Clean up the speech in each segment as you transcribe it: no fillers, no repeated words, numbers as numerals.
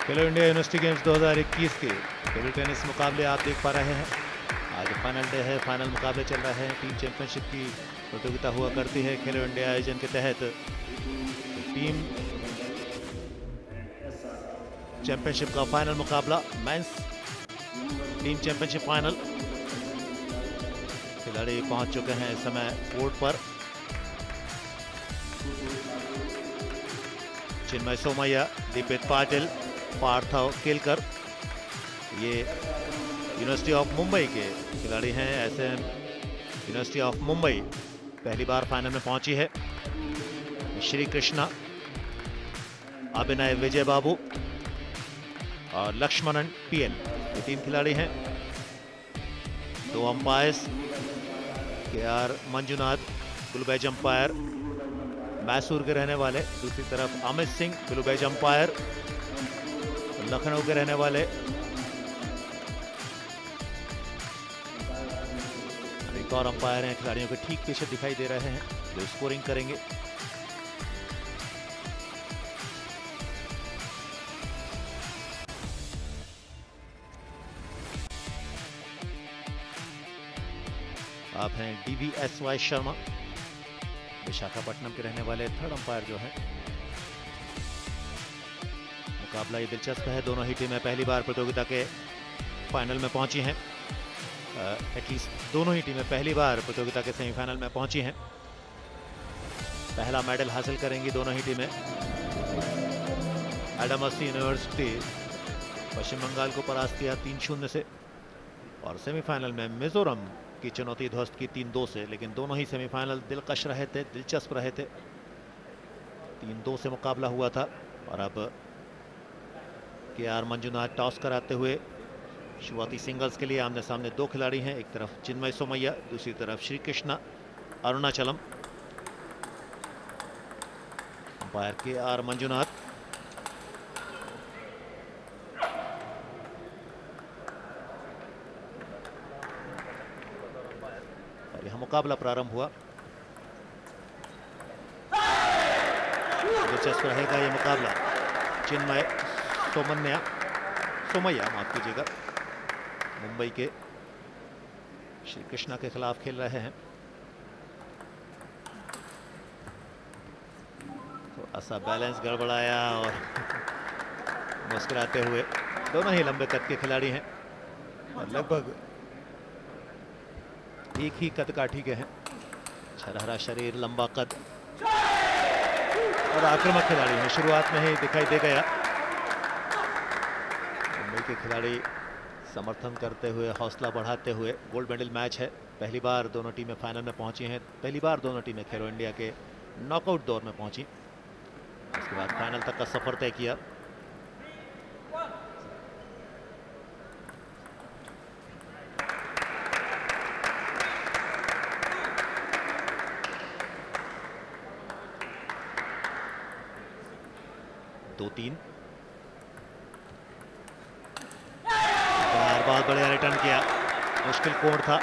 खेलो India university games 2021 के table tennis मुकाबले आप देख पा रहे हैं। आज फाइनल डे है, फाइनल मुकाबले चल रहे हैं। टीम चैंपियनशिप की प्रतियोगिता हुआ करती है खेलो इंडिया आयोजन के तहत। टीम चैंपियनशिप का फाइनल मुकाबला, मेंस टीम चैंपियनशिप फाइनल। खिलाड़ी पहुंच चुके हैं इस समय कोर्ट पर। चिन्मय सोमैया, दीपित पाटिल, पार्थव केलकर, ये यूनिवर्सिटी ऑफ मुंबई के खिलाड़ी हैं। एसएम यूनिवर्सिटी ऑफ मुंबई पहली बार फाइनल में पहुंची है। श्री कृष्णा, अभिनय विजय बाबू और लक्ष्मणन पीएन, ये 3 खिलाड़ी हैं। 2 umpires, KR Manjunath blue badge umpire, Mysore के रहने वाले। दूसरी तरफ Amit Singh blue badge umpire, Lucknow के रहने वाले। एक और अंपायर हैं खिलाड़ियों के ठीक पीछे दिखाई दे रहे हैं जो स्कोरिंग करेंगे। आप हैं DVSY शर्मा, विशाखापट्टनम के रहने वाले थर्ड अंपायर जो है। मुकाबला ये दिलचस्प है। दोनों ही टीमें पहली बार प्रतियोगिता के फाइनल में पहुंची हैं। एटलीस्ट दोनों ही टीमें पहली बार प्रतियोगिता के सेमीफाइनल में पहुंची हैं। पहला मेडल हासिल करेंगी दोनों ही टीमें। एडमस यूनिवर्सिटी पश्चिम बंगाल को परास्त किया 3-0 से, और सेमीफाइनल में मिजोरम की चुनौती ध्वस्त की 3-2 से। लेकिन दोनों ही सेमीफाइनल दिलकश रहे थे, दिलचस्प रहे थे। 3-2 से मुकाबला हुआ था। और अब KR मंजुनाथ टॉस कराते हुए शुरुआती सिंगल्स के लिए आमने सामने 2 खिलाड़ी हैं। एक तरफ चिन्मय सोमैया, दूसरी तरफ श्री कृष्णा अरुणाचलम। Umpire KR Manjunath. और यह मुकाबला प्रारंभ हुआ। दिलचस्प रहेगा यह मुकाबला। चिन्मय सोमैया माफ कीजिएगा, मुंबई के श्री कृष्णा के खिलाफ खेल रहे हैं। थोड़ा सा बैलेंस गड़बड़ाया और मुस्कुराते हुए। दोनों ही लंबे कद के खिलाड़ी हैं और लगभग एक ही कद काठी के हैं। छरहरा शरीर, लंबा कद और आक्रामक खिलाड़ी हैं। शुरुआत में ही दिखाई दे गया। मुंबई के खिलाड़ी समर्थन करते हुए, हौसला बढ़ाते हुए। गोल्ड मेडल मैच है। पहली बार दोनों टीमें फाइनल में पहुंची हैं। पहली बार दोनों टीमें खेलो इंडिया के नॉकआउट दौर में पहुंची। उसके बाद फाइनल तक का सफर तय किया। बहुत बढ़िया रिटर्न किया, मुश्किल कोण था।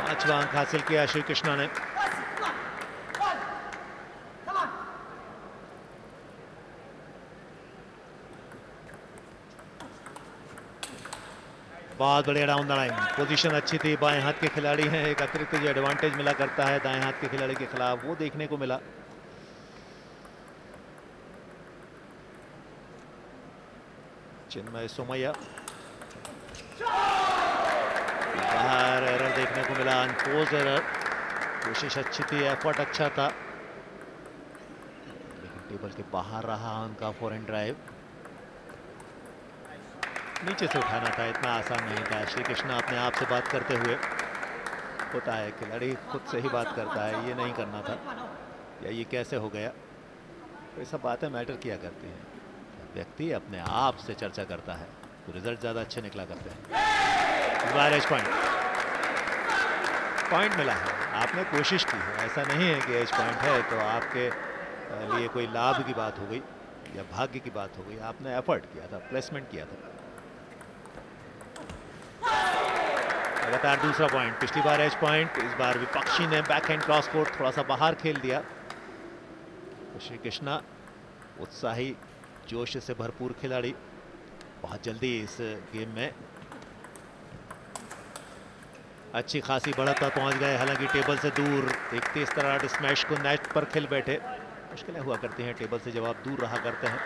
पांचवा अंक हासिल किया श्री कृष्णा ने। बहुत बढ़िया डाउन द लाइन, पोजीशन अच्छी थी। बाएं हाथ के खिलाड़ी हैं, एक अतिरिक्त जो एडवांटेज मिला करता है दाएं हाथ के खिलाड़ी के खिलाफ, वो देखने को मिला। चिन्मय सोमैया, बाहर एरर देखने को मिला, अनपोज एरर। कोशिश अच्छी थी, एफर्ट अच्छा था, लेकिन टेबल के बाहर रहा उनका फॉरहैंड ड्राइव। नीचे से उठाना था, इतना आसान नहीं था। श्री कृष्णा अपने आप से बात करते हुए, होता है खिलाड़ी खुद से ही बात करता है, ये नहीं करना था या ये कैसे हो गया। तो ये सब बातें मैटर किया करती हैं। व्यक्ति अपने आप से चर्चा करता है तो रिजल्ट ज़्यादा अच्छे निकला करते हैं। एज पॉइंट मिला है, आपने कोशिश की है। ऐसा नहीं है कि एज पॉइंट है तो आपके लिए कोई लाभ की बात हो गई। या भाग्य की बात हो गई, आपने एफर्ट किया था, प्लेसमेंट किया था। लगातार दूसरा पॉइंट, पिछली बार एज पॉइंट, इस बार विपक्षी ने बैकहैंड क्रॉस कोर्ट थोड़ा सा बाहर खेल दिया। तो श्री कृष्णा उत्साही, जोश से भरपूर खिलाड़ी, बहुत जल्दी इस गेम में अच्छी खासी बढ़त पर पहुंच गए। हालांकि टेबल से दूर एक तेज तरार स्मैश को नेट पर खेल बैठे, मुश्किलें हुआ करती हैं टेबल से जब आप दूर रहा करते हैं,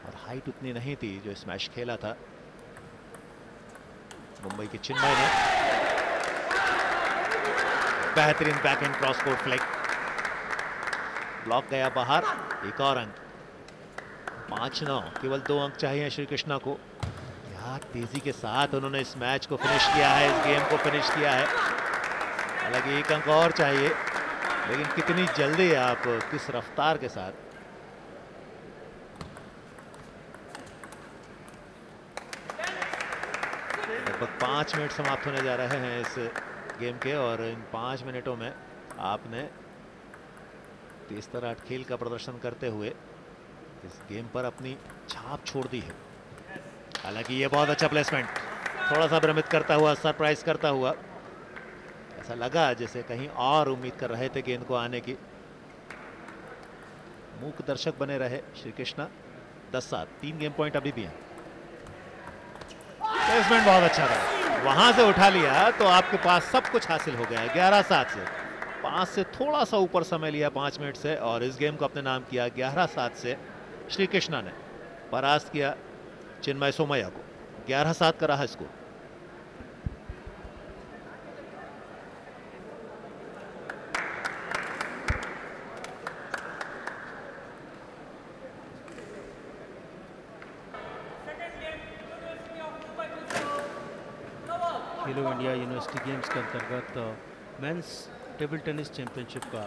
और हाइट उतनी नहीं थी जो स्मैश खेला था मुंबई के चिन्मय ने। बेहतरीन backhand cross court flick, block गया बाहर। एक और अंक, 5-9, केवल 2 अंक चाहिए श्री कृष्णा को। क्या तेजी के साथ उन्होंने इस मैच को फिनिश किया है, इस गेम को फिनिश किया है। हालांकि 1 अंक और चाहिए, लेकिन कितनी जल्दी, आप किस रफ्तार के साथ। लगभग 5 मिनट समाप्त होने जा रहे हैं इस गेम के, और इन 5 मिनटों में आपने तेज तरार खेल का प्रदर्शन करते हुए इस गेम पर अपनी छाप छोड़ दी है। हालांकि ये बहुत अच्छा प्लेसमेंट, थोड़ा सा भ्रमित करता हुआ, सरप्राइज करता हुआ, ऐसा लगा जैसे कहीं और उम्मीद कर रहे थे गेंद को आने की। मूक दर्शक बने रहे श्री कृष्णा। 10-7, 3 गेम पॉइंट अभी भी हैं। प्लेसमेंट बहुत अच्छा था, वहां से उठा लिया तो आपके पास सब कुछ हासिल हो गया। 11-7 से 5 से थोड़ा सा ऊपर समय लिया 5 मिनट से, और इस गेम को अपने नाम किया। 11-7 से श्री कृष्णा ने परास्त किया चिन्मय सोमैया को। 11-7 का रहा स्कोर। खेलो इंडिया यूनिवर्सिटी गेम्स के अंतर्गत मेंस टेबल टेनिस चैंपियनशिप का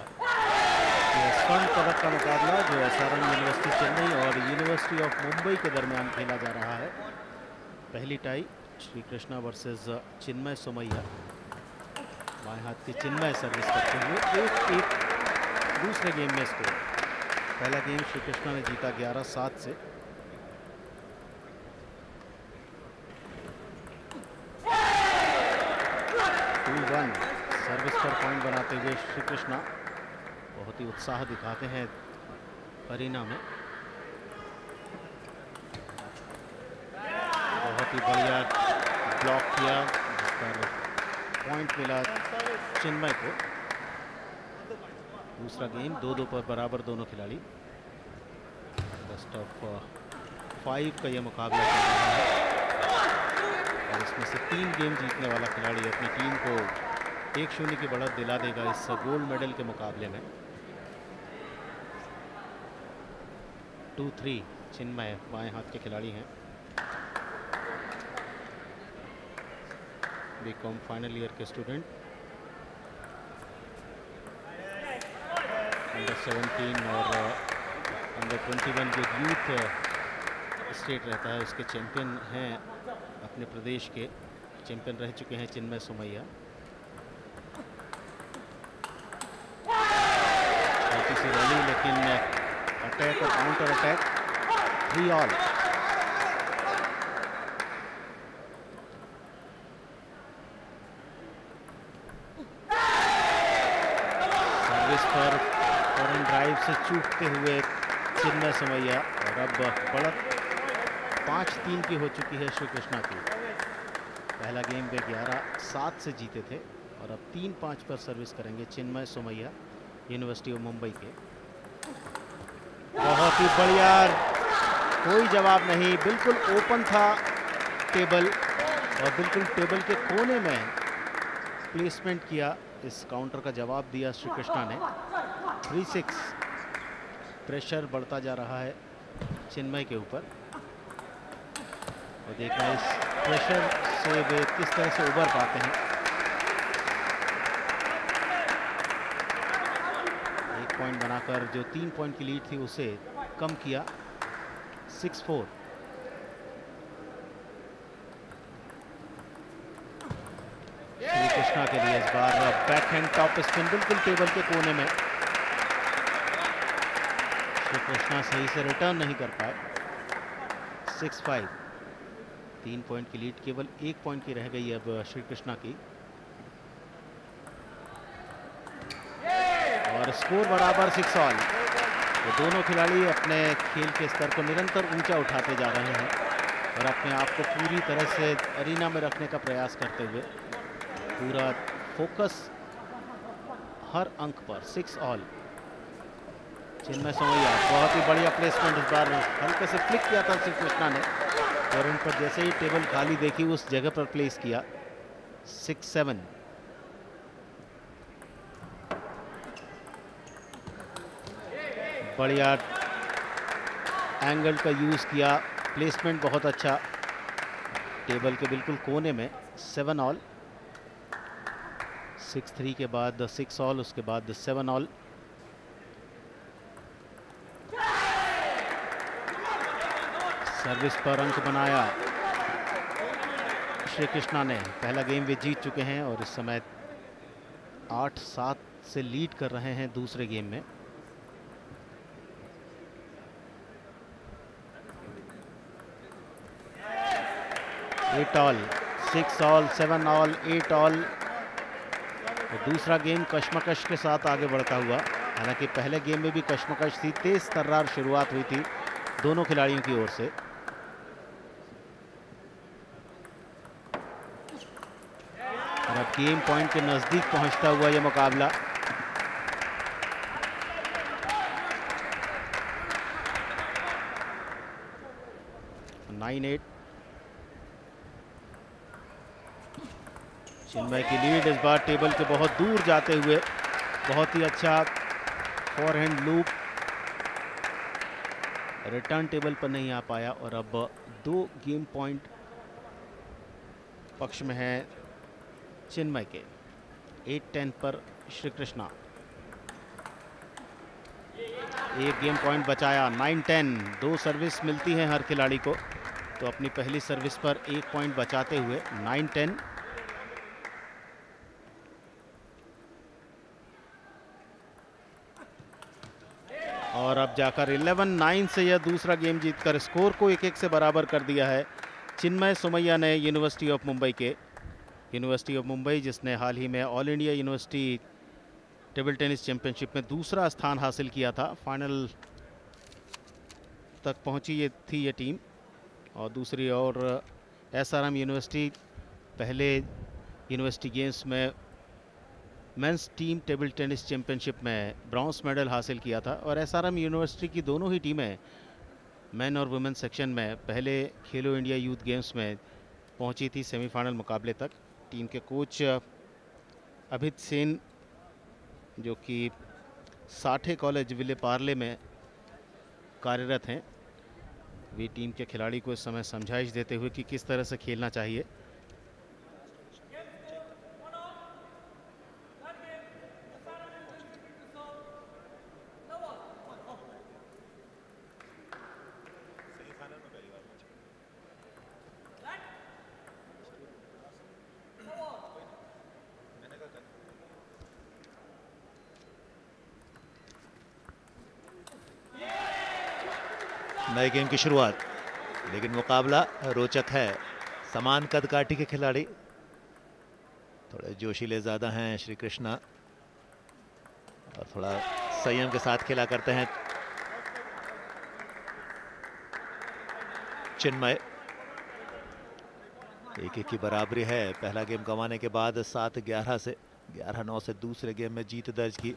स्वर्ण पदक का मुकाबला जो SRM यूनिवर्सिटी चेन्नई और यूनिवर्सिटी ऑफ मुंबई के दरमियान खेला जा रहा है। पहली टाई श्री कृष्णा वर्सेस चिन्मय सोमैया। बाएं हाथ के चिन्मय सर्विस करते हुए 1-1 दूसरे गेम में स्कोर। पहला गेम श्री कृष्णा ने जीता 11-7 से। सर्विस पर पॉइंट बनाते हुए श्री कृष्णा बहुत ही उत्साह दिखाते हैं अरीना में। बहुत ही बढ़िया ब्लॉक किया, जिस पर पॉइंट मिला चिन्मय को। दूसरा गेम 2-2 पर बराबर दोनों खिलाड़ी। बेस्ट ऑफ 5 का यह मुकाबला चल रहा है, और इसमें से 3 गेम जीतने वाला खिलाड़ी अपनी टीम को 1-0 की बढ़त दिला देगा इस गोल्ड मेडल के मुकाबले में। 2-3 चिन्मय बाएं हाथ के खिलाड़ी हैं। बीकॉम फाइनल ईयर के स्टूडेंट। अंडर 17 और अंडर 21 जो यूथ स्टेट रहता है उसके चैंपियन हैं, अपने प्रदेश के चैंपियन रह चुके हैं चिन्मय सोमैया। छोटी सी रैली, लेकिन अटैक और काउंटर अटैक 3 ऑल। सर्विस पर फॉरन ड्राइव से चूकते हुए चिन्मय सोमैया, और अब बढ़त 5-3 की हो चुकी है श्री कृष्णा की। पहला गेम वे 11-7 से जीते थे, और अब 3-5 पर सर्विस करेंगे चिन्मय सोमैया यूनिवर्सिटी ऑफ मुंबई के। बहुत ही बढ़िया, कोई जवाब नहीं, बिल्कुल ओपन था टेबल, और बिल्कुल टेबल के कोने में प्लेसमेंट किया। इस काउंटर का जवाब दिया श्री कृष्णा ने। 3-6, प्रेशर बढ़ता जा रहा है चिन्मय के ऊपर, और देखना इस प्रेशर से वे किस तरह से उबर पाते हैं। एक पॉइंट बनाकर जो 3 पॉइंट की लीड थी उसे कम किया। 6-4। श्री कृष्णा के लिए इस बार बैकहैंड टॉप स्पिन बिल्कुल टेबल के कोने में। श्री कृष्णा सही से रिटर्न नहीं कर पाए। 6-5, 3 पॉइंट की लीड केवल 1 पॉइंट की रह गई अब श्री कृष्णा की, और स्कोर बराबर 6 ऑल। तो दोनों खिलाड़ी अपने खेल के स्तर को निरंतर ऊंचा उठाते जा रहे हैं और अपने आप को पूरी तरह से एरिना में रखने का प्रयास करते हुए, पूरा फोकस हर अंक पर। 6 ऑल। चिन्मय सोमैया, बहुत ही बढ़िया प्लेसमेंट, इस बार हल्के से फ्लिक किया था श्री कृष्णा ने और उन पर जैसे ही टेबल खाली देखी उस जगह पर प्लेस किया। 6-7। बढ़िया एंगल का यूज किया, प्लेसमेंट बहुत अच्छा, टेबल के बिल्कुल कोने में। 7 ऑल। 6-3 के बाद 6 ऑल, उसके बाद 7 ऑल। सर्विस पर अंक बनाया श्री कृष्णा ने। पहला गेम वे जीत चुके हैं और इस समय 8-7 से लीड कर रहे हैं दूसरे गेम में। At all, 6 all, 7 all, 8 all. तो दूसरा गेम कश्मकश के साथ आगे बढ़ता हुआ, हालांकि पहले गेम में भी कश्मकश थी, तेज तर्रार शुरुआत हुई थी दोनों खिलाड़ियों की ओर से। और अब गेम पॉइंट के नजदीक पहुंचता हुआ यह मुकाबला। चिन्मय की लीड इस बार टेबल के बहुत दूर जाते हुए। बहुत ही अच्छा फॉरहैंड लूप, रिटर्न टेबल पर नहीं आ पाया और अब 2 गेम पॉइंट पक्ष में है चिन्मय के। 8-10 पर श्री कृष्णा। एक गेम पॉइंट बचाया। 9-10, 2 सर्विस मिलती हैं हर खिलाड़ी को, तो अपनी पहली सर्विस पर 1 पॉइंट बचाते हुए 9-10। और अब जाकर 11-9 से यह दूसरा गेम जीतकर स्कोर को 1-1 से बराबर कर दिया है चिन्मय सोमैया ने यूनिवर्सिटी ऑफ मुंबई के। यूनिवर्सिटी ऑफ मुंबई जिसने हाल ही में all India university table tennis championship में दूसरा स्थान हासिल किया था, फाइनल तक पहुंची थी ये टीम। और दूसरी ओर एसआरएम यूनिवर्सिटी पहले यूनिवर्सिटी गेम्स में men's team table tennis championship में ब्रॉन्ज मेडल हासिल किया था। और एसआरएम यूनिवर्सिटी की दोनों ही टीमें मेन और वुमेन सेक्शन में पहले खेलो इंडिया यूथ गेम्स में पहुंची थी सेमीफाइनल मुकाबले तक। टीम के कोच अभित सेन, जो कि साठे कॉलेज विले पार्ले में कार्यरत हैं, वे टीम के खिलाड़ी को इस समय समझाइश देते हुए कि किस तरह से खेलना चाहिए। नए गेम की शुरुआत, लेकिन मुकाबला रोचक है। समान कद काठी के खिलाड़ी, थोड़े जोशीले ज़्यादा हैं श्री कृष्णा और थोड़ा संयम के साथ खेला करते हैं चिन्मय। 1-1 की बराबरी है। पहला गेम गंवाने के बाद 7-11 से 11-9 से दूसरे गेम में जीत दर्ज की।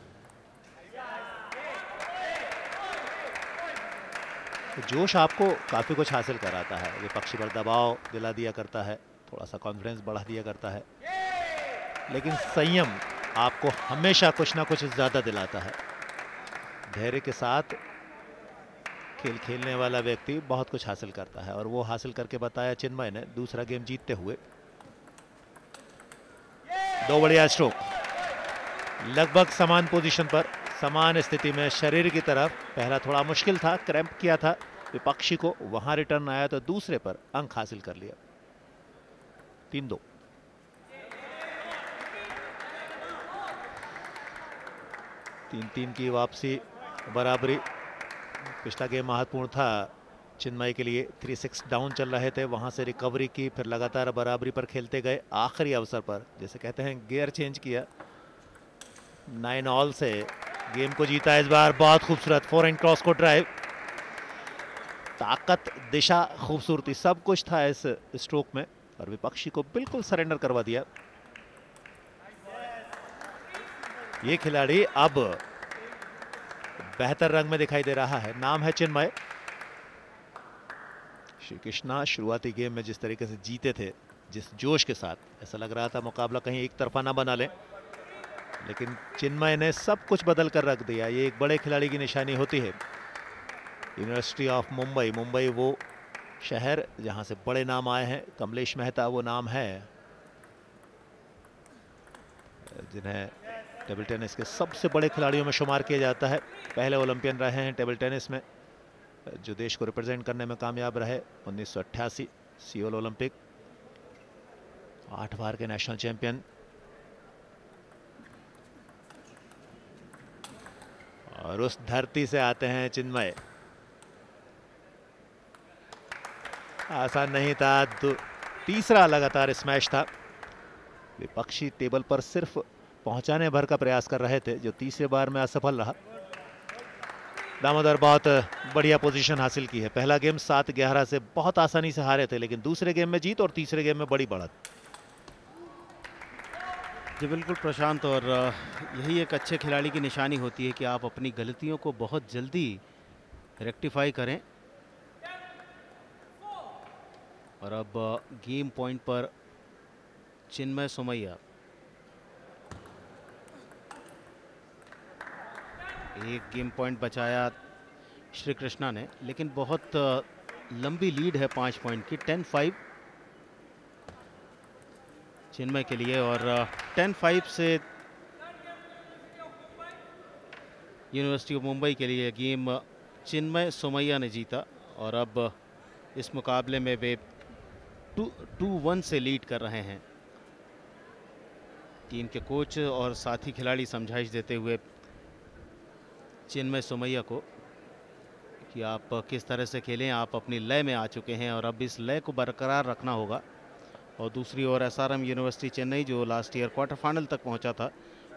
जोश आपको काफ़ी कुछ हासिल कराता है, विपक्षी पर दबाव दिला दिया करता है, थोड़ा सा कॉन्फिडेंस बढ़ा दिया करता है, लेकिन संयम आपको हमेशा कुछ ना कुछ ज़्यादा दिलाता है। धैर्य के साथ खेल खेलने वाला व्यक्ति बहुत कुछ हासिल करता है और वो हासिल करके बताया चिन्मय ने दूसरा गेम जीतते हुए। 2 बढ़िया स्ट्रोक, लगभग समान पोजीशन पर, समान स्थिति में शरीर की तरफ। पहला थोड़ा मुश्किल था, क्रैम्प किया था विपक्षी को, वहां रिटर्न आया तो दूसरे पर अंक हासिल कर लिया। 3-2। तीन की वापसी, बराबरी पिछला गेम महत्वपूर्ण था चिन्मय के लिए। 3-6 डाउन चल रहे थे, वहां से रिकवरी की, फिर लगातार बराबरी पर खेलते गए, आखिरी अवसर पर जैसे कहते हैं गियर चेंज किया, 9 ऑल से गेम को जीता इस बार। बहुत खूबसूरत फोरहैंड क्रॉस को ड्राइव, ताकत, दिशा, खूबसूरती सब कुछ था इस स्ट्रोक में और विपक्षी को बिल्कुल सरेंडर करवा दिया। ये खिलाड़ी अब बेहतर रंग में दिखाई दे रहा है, नाम है चिन्मय। श्री कृष्णा शुरुआती गेम में जिस तरीके से जीते थे, जिस जोश के साथ, ऐसा लग रहा था मुकाबला कहीं एक तरफा ना बना ले, लेकिन चिन्मय ने सब कुछ बदल कर रख दिया। ये एक बड़े खिलाड़ी की निशानी होती है। यूनिवर्सिटी ऑफ मुंबई, मुंबई वो शहर जहां से बड़े नाम आए हैं। कमलेश मेहता वो नाम है जिन्हें टेबल टेनिस के सबसे बड़े खिलाड़ियों में शुमार किया जाता है। पहले ओलंपियन रहे हैं टेबल टेनिस में, जो देश को रिप्रेजेंट करने में कामयाब रहे। 1988 सियोल ओलंपिक, 8 बार के नेशनल चैंपियन। और उस धरती से आते हैं चिन्मय। आसान नहीं था, तीसरा लगातार स्मैश था। विपक्षी टेबल पर सिर्फ पहुंचाने भर का प्रयास कर रहे थे, जो तीसरे बार में असफल रहा। दामोदर बहुत बढ़िया पोजीशन हासिल की है। पहला गेम 7-11 से बहुत आसानी से हारे थे, लेकिन दूसरे गेम में जीत और तीसरे गेम में बड़ी बढ़त। जी बिल्कुल प्रशांत, और यही एक अच्छे खिलाड़ी की निशानी होती है कि आप अपनी गलतियों को बहुत जल्दी रेक्टिफाई करें। और अब गेम पॉइंट पर चिन्मय सोमैया। एक गेम पॉइंट बचाया श्री कृष्णा ने, लेकिन बहुत लंबी लीड है 5 पॉइंट की। 10-5 चिन्मय के लिए, और 10-5 से यूनिवर्सिटी ऑफ मुंबई के लिए गेम चिन्मय सोमैया ने जीता। और अब इस मुकाबले में वे 2-1 से लीड कर रहे हैं। टीम के कोच और साथी खिलाड़ी समझाइश देते हुए चिन्मय सोमैया को कि आप किस तरह से खेलें, आप अपनी लय में आ चुके हैं और अब इस लय को बरकरार रखना होगा। और दूसरी ओर एसआरएम यूनिवर्सिटी चेन्नई, जो लास्ट ईयर क्वार्टर फाइनल तक पहुंचा था,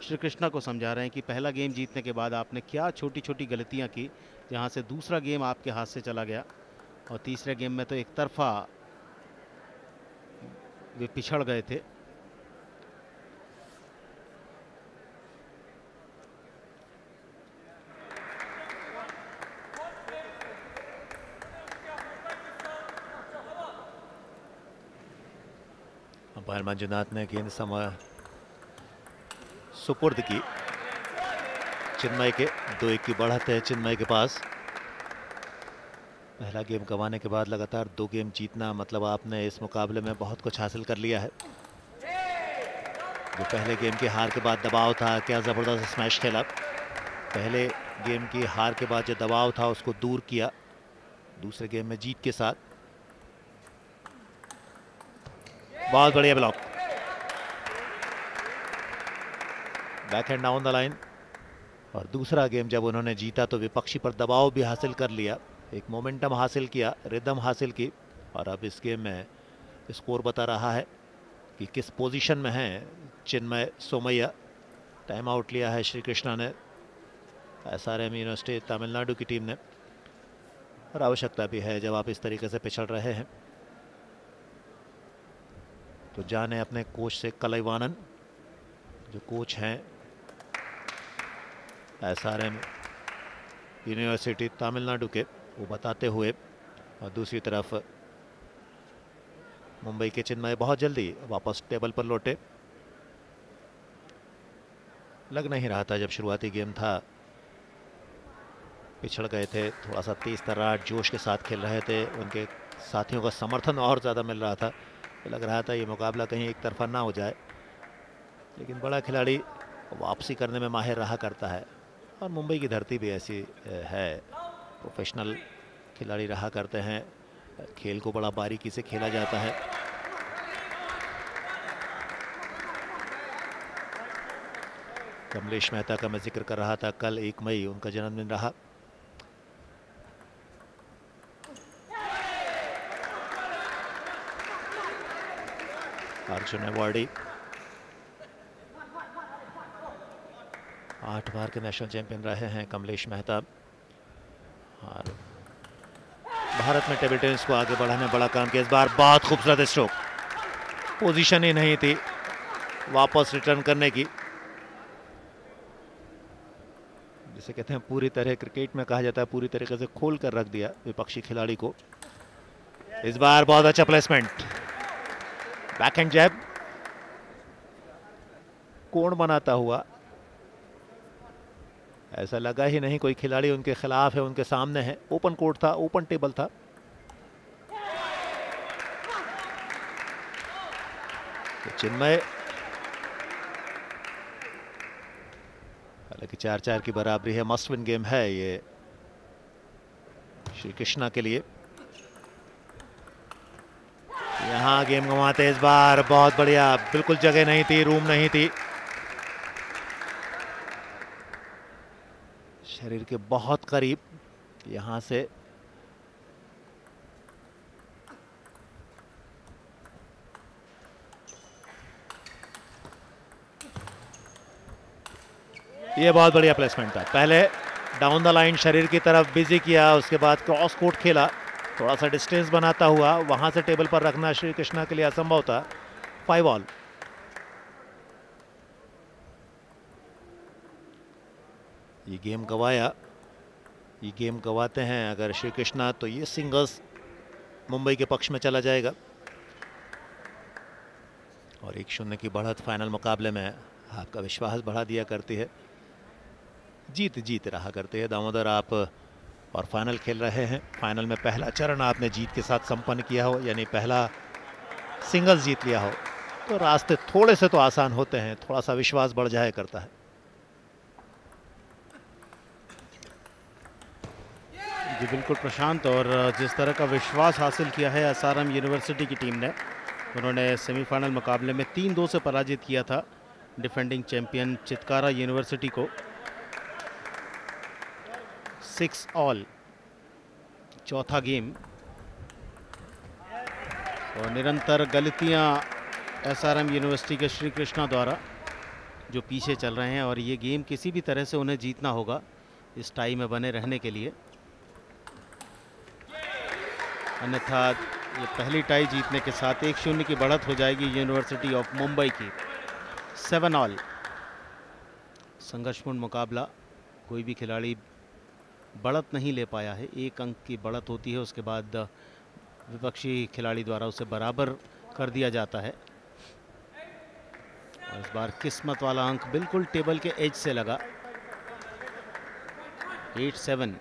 श्री कृष्णा को समझा रहे हैं कि पहला गेम जीतने के बाद आपने क्या छोटी छोटी गलतियां की, जहां से दूसरा गेम आपके हाथ से चला गया और तीसरे गेम में तो एक तरफा वे पिछड़ गए थे। अंपायर मंजुनाथ ने गेंद सुपुर्द की चिन्मय के। 2-1 की बढ़त है चिन्मय के पास। पहला गेम गंवाने के बाद लगातार 2 गेम जीतना, मतलब आपने इस मुकाबले में बहुत कुछ हासिल कर लिया है। जो पहले गेम की हार के बाद दबाव था, क्या जबरदस्त स्मैश खेला। पहले गेम की हार के बाद जो दबाव था उसको दूर किया दूसरे गेम में जीत के साथ। बहुत बढ़िया block, backhand down the line. और दूसरा गेम जब उन्होंने जीता तो विपक्षी पर दबाव भी हासिल कर लिया, एक मोमेंटम हासिल किया, रिदम हासिल की। और अब इस गेम में स्कोर बता रहा है कि किस पोजीशन में है चिन्मय सोमैया। टाइम आउट लिया है श्री कृष्णा ने, एसआरएम यूनिवर्सिटी तमिलनाडु की टीम ने, और आवश्यकता भी है जब आप इस तरीके से पिछड़ रहे हैं। तो जाने अपने कोच से, कलैवानन जो कोच हैं एसआरएम यूनिवर्सिटी तमिलनाडु के, वो बताते हुए। और दूसरी तरफ मुंबई के चिन्मय बहुत जल्दी वापस टेबल पर लौटे। लग नहीं रहा था जब शुरुआती गेम था, पिछड़ गए थे, थोड़ा सा तेज तर्रार जोश के साथ खेल रहे थे, उनके साथियों का समर्थन और ज़्यादा मिल रहा था, लग रहा था ये मुकाबला कहीं एक तरफा ना हो जाए। लेकिन बड़ा खिलाड़ी वापसी करने में माहिर रहा करता है, और मुंबई की धरती भी ऐसी है, प्रोफेशनल खिलाड़ी रहा करते हैं, खेल को बड़ा बारीकी से खेला जाता है। कमलेश मेहता का मैं जिक्र कर रहा था, कल 1 मई उनका जन्मदिन रहा। अर्जुन अवार्डी 8 बार के नेशनल चैंपियन रहे हैं कमलेश मेहता, और भारत में टेबल टेनिस को आगे बढ़ाने में बड़ा काम किया। इस बार बहुत खूबसूरत स्ट्रोक, पोजीशन ही नहीं थी वापस रिटर्न करने की, जिसे कहते हैं पूरी तरह क्रिकेट में कहा जाता है पूरी तरीके से खोल कर रख दिया विपक्षी खिलाड़ी को। इस बार बहुत अच्छा प्लेसमेंट, बैकहैंड जैब कोण बनाता हुआ, ऐसा लगा ही नहीं कोई खिलाड़ी उनके खिलाफ है, उनके सामने है। ओपन कोर्ट था, ओपन टेबल था। तो चिन्मय, हालांकि 4-4 की बराबरी है, मस्ट विन गेम है ये श्री कृष्णा के लिए। यहां गेम गंवाते इस बार, बहुत बढ़िया, बिल्कुल जगह नहीं थी, रूम नहीं थी, शरीर के बहुत करीब, यहां से ये बहुत बढ़िया प्लेसमेंट था। पहले डाउन द लाइन शरीर की तरफ बिजी किया, उसके बाद क्रॉस कोर्ट खेला, थोड़ा सा डिस्टेंस बनाता हुआ, वहां से टेबल पर रखना श्री कृष्णा के लिए असंभव था। 5 ऑल। ये गेम गवाया, ये गेम गवाते हैं अगर श्री कृष्णा, तो ये सिंगल्स मुंबई के पक्ष में चला जाएगा और 1-0 की बढ़त फाइनल मुकाबले में आपका विश्वास बढ़ा दिया करती है, जीत रहा करते हैं। दामोदर, आप और फाइनल खेल रहे हैं, फाइनल में पहला चरण आपने जीत के साथ संपन्न किया हो, यानी पहला सिंगल्स जीत लिया हो, तो रास्ते थोड़े से तो आसान होते हैं, थोड़ा सा विश्वास बढ़ जाया करता है। जी बिल्कुल प्रशांत, और जिस तरह का विश्वास हासिल किया है एसआरएम यूनिवर्सिटी की टीम ने, उन्होंने सेमीफाइनल मुकाबले में 3-2 से पराजित किया था डिफेंडिंग चैंपियन चितकारा यूनिवर्सिटी को। 6 ऑल चौथा गेम, और निरंतर गलतियां एसआरएम यूनिवर्सिटी के श्री कृष्णा द्वारा जो पीछे चल रहे हैं, और ये गेम किसी भी तरह से उन्हें जीतना होगा इस टाई में बने रहने के लिए, अन्यथा ये पहली टाई जीतने के साथ 1-0 की बढ़त हो जाएगी यूनिवर्सिटी ऑफ मुंबई की। 7 ऑल संघर्षपूर्ण मुकाबला, कोई भी खिलाड़ी बढ़त नहीं ले पाया है, 1 अंक की बढ़त होती है, उसके बाद विपक्षी खिलाड़ी द्वारा उसे बराबर कर दिया जाता है। और इस बार किस्मत वाला अंक बिल्कुल टेबल के एज से लगा। 8-7।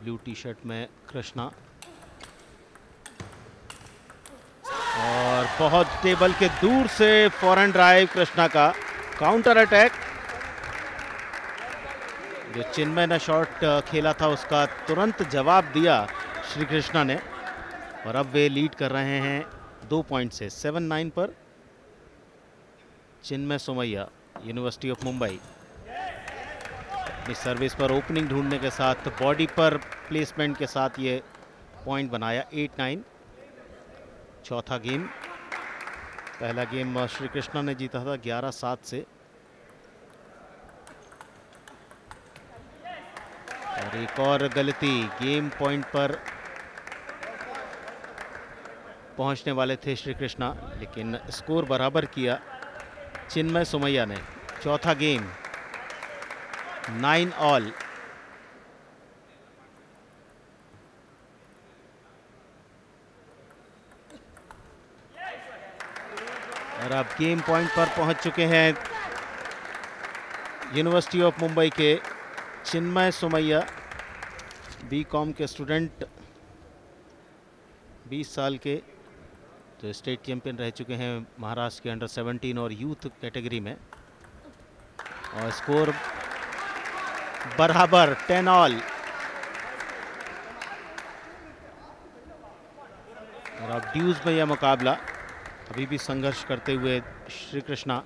ब्लू टी शर्ट में कृष्णा, और बहुत टेबल के दूर से फॉरन ड्राइव कृष्णा का, काउंटर अटैक, जो चिन्मय ने शॉट खेला था उसका तुरंत जवाब दिया श्री कृष्णा ने, और अब वे लीड कर रहे हैं 2 पॉइंट से। 7-9 पर चिन्मय सोमैया यूनिवर्सिटी ऑफ मुंबई। अपनी सर्विस पर ओपनिंग ढूंढने के साथ, बॉडी पर प्लेसमेंट के साथ ये पॉइंट बनाया। 8-9 चौथा गेम। पहला गेम श्री कृष्णा ने जीता था 11-7 से, और एक और गलती, गेम पॉइंट पर पहुंचने वाले थे श्री कृष्णा, लेकिन स्कोर बराबर किया चिन्मय सोमैया ने। चौथा गेम 9 ऑल। और अब गेम पॉइंट पर पहुंच चुके हैं यूनिवर्सिटी ऑफ मुंबई के चिन्मय सोमैया, बीकॉम के स्टूडेंट, 20 साल के, तो स्टेट चैंपियन रह चुके हैं महाराष्ट्र के अंडर 17 और यूथ कैटेगरी में। और स्कोर बराबर 10 ऑल। और अब ड्यूज में यह मुकाबला, अभी भी संघर्ष करते हुए श्री कृष्णा।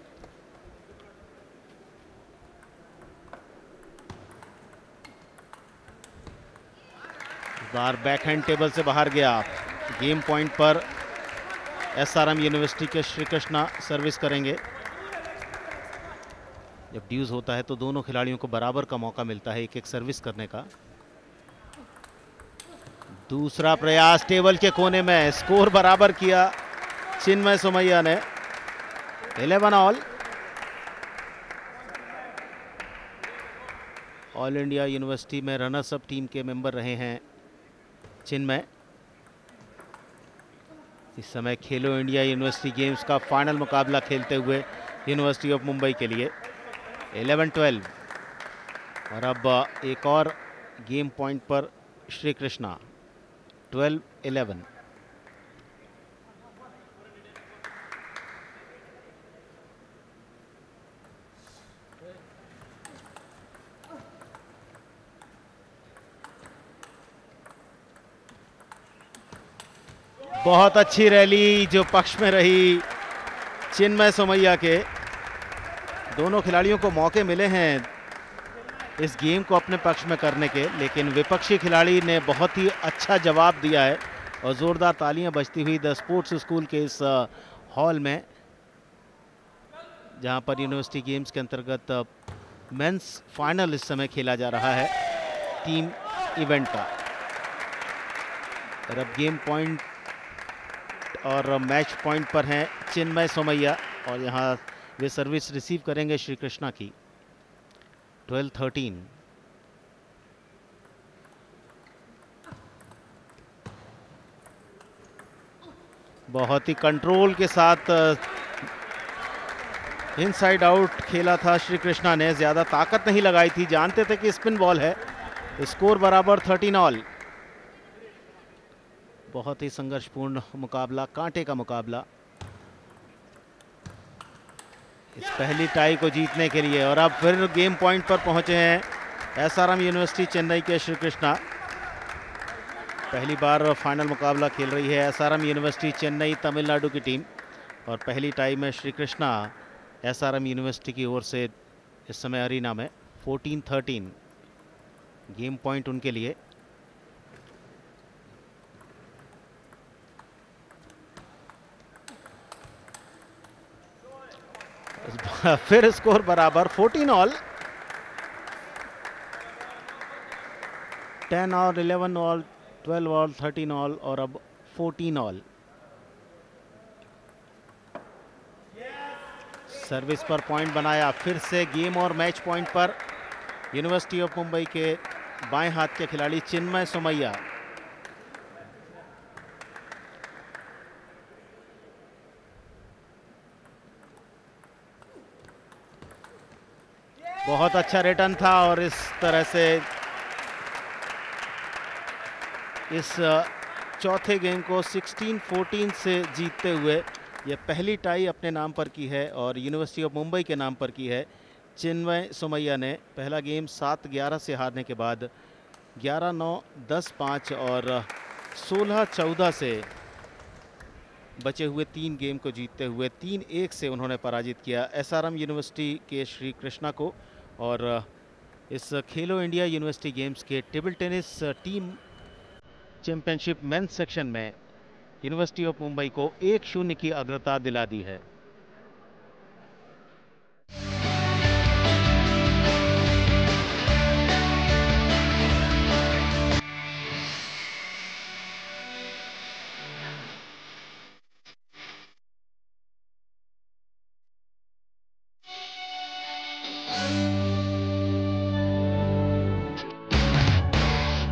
बार बैकहैंड टेबल से बाहर गया, गेम पॉइंट पर एसआरएम यूनिवर्सिटी के श्री कृष्णा सर्विस करेंगे। जब ड्यूज होता है तो दोनों खिलाड़ियों को बराबर का मौका मिलता है एक एक सर्विस करने का। दूसरा प्रयास टेबल के कोने में, स्कोर बराबर किया चिन्मय सोमैया ने। 11 ऑल इंडिया यूनिवर्सिटी में रनर्स अप टीम के मेंबर रहे हैं चिन्मय। इस समय खेलो इंडिया यूनिवर्सिटी गेम्स का फाइनल मुकाबला खेलते हुए यूनिवर्सिटी ऑफ मुंबई के लिए। 11-12 और अब एक और गेम पॉइंट पर श्री कृष्णा। 12-11। बहुत अच्छी रैली जो पक्ष में रही चिन्मय सोमैया के। दोनों खिलाड़ियों को मौके मिले हैं इस गेम को अपने पक्ष में करने के, लेकिन विपक्षी खिलाड़ी ने बहुत ही अच्छा जवाब दिया है और ज़ोरदार तालियां बजती हुई द स्पोर्ट्स स्कूल के इस हॉल में, जहां पर यूनिवर्सिटी गेम्स के अंतर्गत मेंस फाइनल इस समय खेला जा रहा है टीम इवेंट का। और अब गेम पॉइंट और मैच पॉइंट पर हैं चिन्मय सोमैया और यहाँ वे सर्विस रिसीव करेंगे श्री कृष्णा की। 12-13। बहुत ही कंट्रोल के साथ इनसाइड आउट खेला था श्री कृष्णा ने, ज़्यादा ताकत नहीं लगाई थी, जानते थे कि स्पिन बॉल है। स्कोर बराबर 13 बहुत ही संघर्षपूर्ण मुकाबला, कांटे का मुकाबला इस पहली टाई को जीतने के लिए। और अब फिर गेम पॉइंट पर पहुंचे हैं एसआरएम यूनिवर्सिटी चेन्नई के श्री कृष्णा। पहली बार फाइनल मुकाबला खेल रही है एसआरएम यूनिवर्सिटी चेन्नई तमिलनाडु की टीम और पहली टाई में श्री कृष्णा एसआरएम यूनिवर्सिटी की ओर से इस समय अरीना में। 14-13 गेम पॉइंट उनके लिए। फिर स्कोर बराबर 14 10 11 12 13 और अब 14 सर्विस पर पॉइंट बनाया फिर से गेम और मैच पॉइंट पर यूनिवर्सिटी ऑफ मुंबई के बाएं हाथ के खिलाड़ी चिन्मय सोमैया। बहुत अच्छा रिटर्न था और इस तरह से इस चौथे गेम को 16-14 से जीतते हुए ये पहली टाई अपने नाम पर की है और यूनिवर्सिटी ऑफ मुंबई के नाम पर की है चिन्मय सोमैया ने। पहला गेम 7-11 से हारने के बाद 11-9, 10-5 और 16-14 से बचे हुए 3 गेम को जीतते हुए 3-1 से उन्होंने पराजित किया एसआरएम यूनिवर्सिटी के श्री कृष्णा को। और इस खेलो इंडिया यूनिवर्सिटी गेम्स के table tennis team championship men's section में यूनिवर्सिटी ऑफ मुंबई को 1-0 की अग्रता दिला दी है।